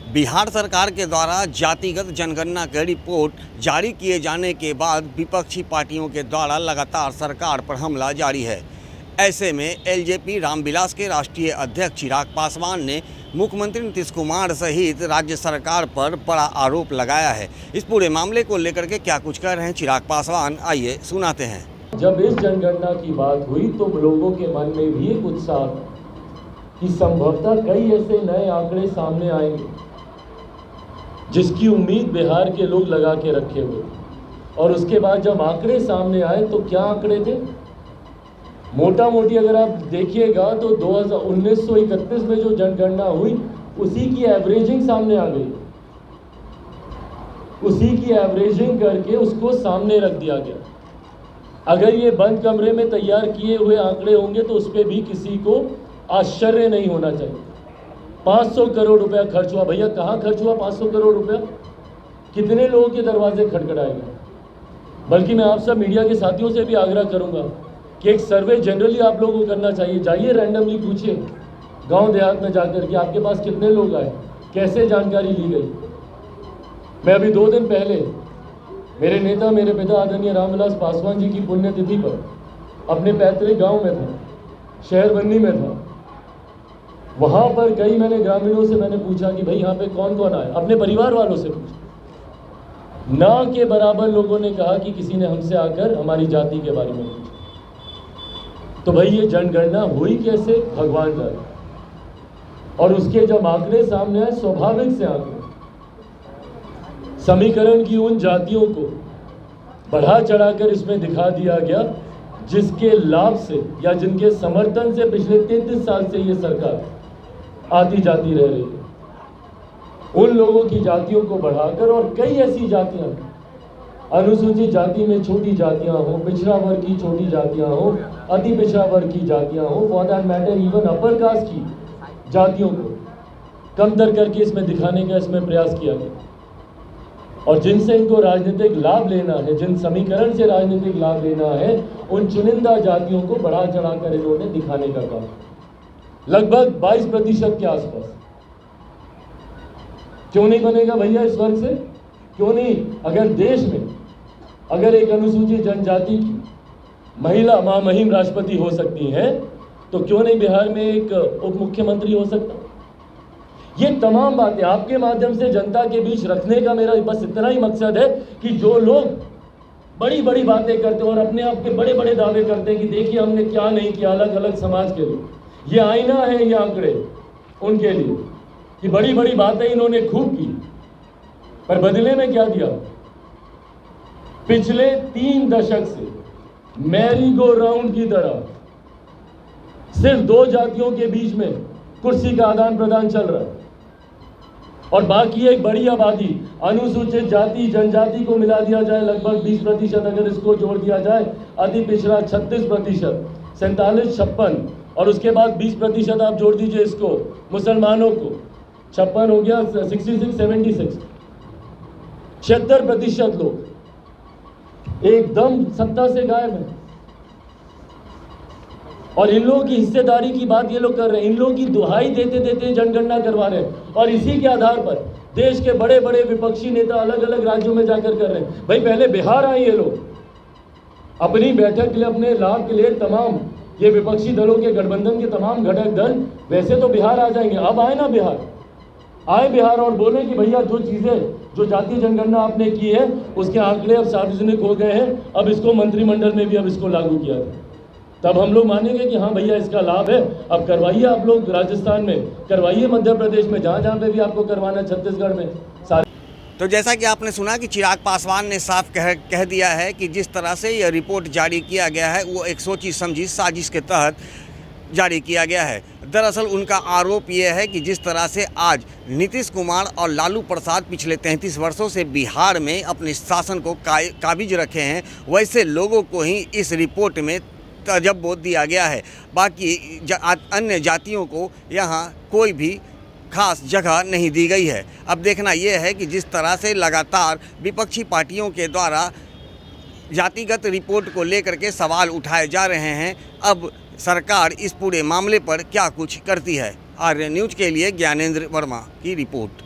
बिहार सरकार के द्वारा जातिगत जनगणना की रिपोर्ट जारी किए जाने के बाद विपक्षी पार्टियों के द्वारा लगातार सरकार पर हमला जारी है। ऐसे में एलजेपी रामविलास के राष्ट्रीय अध्यक्ष चिराग पासवान ने मुख्यमंत्री नीतीश कुमार सहित राज्य सरकार पर बड़ा आरोप लगाया है। इस पूरे मामले को लेकर के क्या कुछ कह रहे हैं चिराग पासवान, आइए सुनाते हैं। जब इस जनगणना की बात हुई तो लोगों के मन में भी एक उत्साह था कि संभवतः कई ऐसे नए आंकड़े सामने आएंगे जिसकी उम्मीद बिहार के लोग लगा के रखे हुए। और उसके बाद जब आंकड़े सामने आए तो क्या आंकड़े थे? मोटा मोटी अगर आप देखिएगा तो 1931 में जो जनगणना हुई उसी की एवरेजिंग सामने आ गई, उसी की एवरेजिंग करके उसको सामने रख दिया गया। अगर ये बंद कमरे में तैयार किए हुए आंकड़े होंगे तो उस पर भी किसी को आश्चर्य नहीं होना चाहिए। 500 करोड़ रुपया खर्च हुआ। भैया कहाँ खर्च हुआ 500 करोड़ रुपया? कितने लोगों के दरवाजे खटखटाएंगे? बल्कि मैं आप सब मीडिया के साथियों से भी आग्रह करूंगा कि एक सर्वे जनरली आप लोगों को करना चाहिए। जाइए रैंडमली पूछिए गांव देहात में जाकर कि आपके पास कितने लोग आए, कैसे जानकारी ली गई। मैं अभी 2 दिन पहले मेरे नेता मेरे पिता आदरणीय रामविलास पासवान जी की पुण्यतिथि पर अपने पैतृक गांव में था, शहर बन्नी में था। वहां पर कई मैंने ग्रामीणों से मैंने पूछा कि भाई यहाँ पे कौन कौन आए, अपने परिवार वालों से पूछा। ना के बराबर लोगों ने कहा कि किसी ने हमसे आकर हमारी जाति के बारे में पूछा। तो भाई ये जनगणना हुई कैसे, भगवान जाने। और उसके जब आंकड़े सामने आए, स्वाभाविक से आंकड़े समीकरण की उन जातियों को बढ़ा चढ़ाकर इसमें दिखा दिया गया जिसके लाभ से या जिनके समर्थन से पिछले 33 साल से ये सरकार आती जाती रह रही है। उन लोगों की जातियों को बढ़ाकर और कई ऐसी जातियां, अनुसूचित जाति में छोटी जातियां हो, पिछड़ा वर्ग की छोटी जातियां हो, अति पिछड़ा वर्ग की जातियां हो, for that matter even upper caste की जातियों को कमतर करके इसमें दिखाने का इसमें प्रयास किया गया। और जिनसे इनको राजनीतिक लाभ लेना है, जिन समीकरण से राजनीतिक लाभ लेना है, उन चुनिंदा जातियों को बढ़ा चढ़ाकर इन्होंने दिखाने का काम, लगभग 22% के आसपास। क्यों नहीं बनेगा भैया इस वर्ग से? क्यों नहीं? अगर देश में अगर एक अनुसूचित जनजाति की महिला महामहिम राष्ट्रपति हो सकती है तो क्यों नहीं बिहार में एक उप मुख्यमंत्री हो सकता? ये तमाम बातें आपके माध्यम से जनता के बीच रखने का मेरा बस इतना ही मकसद है कि जो लोग बड़ी बड़ी बातें करते हैं और अपने आप के बड़े बड़े दावे करते हैं कि देखिए हमने क्या नहीं किया अलग अलग समाज के लिए, ये आईना है ये आंकड़े उनके लिए कि बड़ी बड़ी बातें इन्होंने खूब की, पर बदले में क्या दिया? पिछले 3 दशक से मैरी गो राउंड की तरह सिर्फ 2 जातियों के बीच में कुर्सी का आदान प्रदान चल रहा है और बाकी एक बड़ी आबादी अनुसूचित जाति जनजाति को मिला दिया जाए लगभग 20%, अगर इसको जोड़ दिया जाए अति पिछड़ा 36%, 47, 56 और उसके बाद 20% आप जोड़ दीजिए इसको मुसलमानों को, 56 हो गया 66, 76, 76% लोग एकदम सत्ता से गायब है। और इन लोगों की हिस्सेदारी की बात ये लोग कर रहे हैं, इन लोगों की दुहाई देते देते जनगणना करवा रहे हैं और इसी के आधार पर देश के बड़े बड़े विपक्षी नेता अलग अलग राज्यों में जाकर कर रहे हैं। भाई पहले बिहार आए ये लोग अपनी बैठक के लिए, अपने लाभ के लिए, तमाम ये विपक्षी दलों के गठबंधन के तमाम घटक दल वैसे तो बिहार आ जाएंगे, अब आए ना बिहार, आए बिहार और बोले कि भैया जो चीजें जो जातीय जनगणना आपने की है उसके आंकड़े अब सार्वजनिक हो गए हैं, अब इसको मंत्रिमंडल में भी अब इसको लागू किया जाए। तब हम लोग मानेंगे कि हाँ भैया इसका लाभ है, अब करवाइए आप लोग राजस्थान में, करवाइए मध्य प्रदेश में, जहाँ जहाँ पे भी आपको करवाना, छत्तीसगढ़ में सारे। तो जैसा कि आपने सुना कि चिराग पासवान ने साफ कह दिया है कि जिस तरह से यह रिपोर्ट जारी किया गया है वो एक सोची समझी साजिश के तहत जारी किया गया है। दरअसल उनका आरोप यह है कि जिस तरह से आज नीतीश कुमार और लालू प्रसाद पिछले 33 वर्षों से बिहार में अपने शासन को काबिज रखे हैं, वैसे लोगों को ही इस रिपोर्ट में तजब्बो दिया गया है। बाकी अन्य जातियों को यहाँ कोई भी खास जगह नहीं दी गई है। अब देखना यह है कि जिस तरह से लगातार विपक्षी पार्टियों के द्वारा जातिगत रिपोर्ट को लेकर के सवाल उठाए जा रहे हैं, अब सरकार इस पूरे मामले पर क्या कुछ करती है। आर्य न्यूज़ के लिए ज्ञानेंद्र वर्मा की रिपोर्ट।